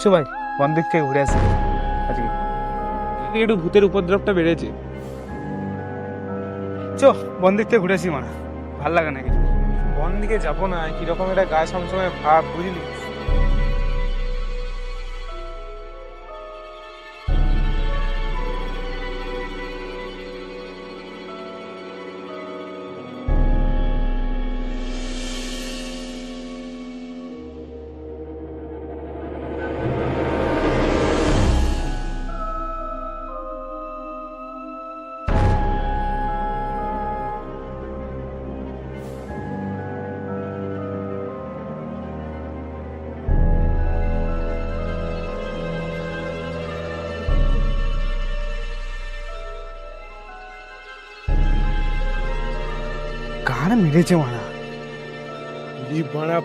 চো ভাই, বন দিক থেকে ঘুরে আসি আজকে। একটু ভূতের উপদ্রবটা বেড়েছে। চো, বন দিক থেকে ঘুরে আসি মারা, ভাল লাগে না কিছু। বন দিকে যাবো না, কিরকম একটা গা সবসময় ভাব, বুঝলি? কার মেরেছে মারা? বাড়া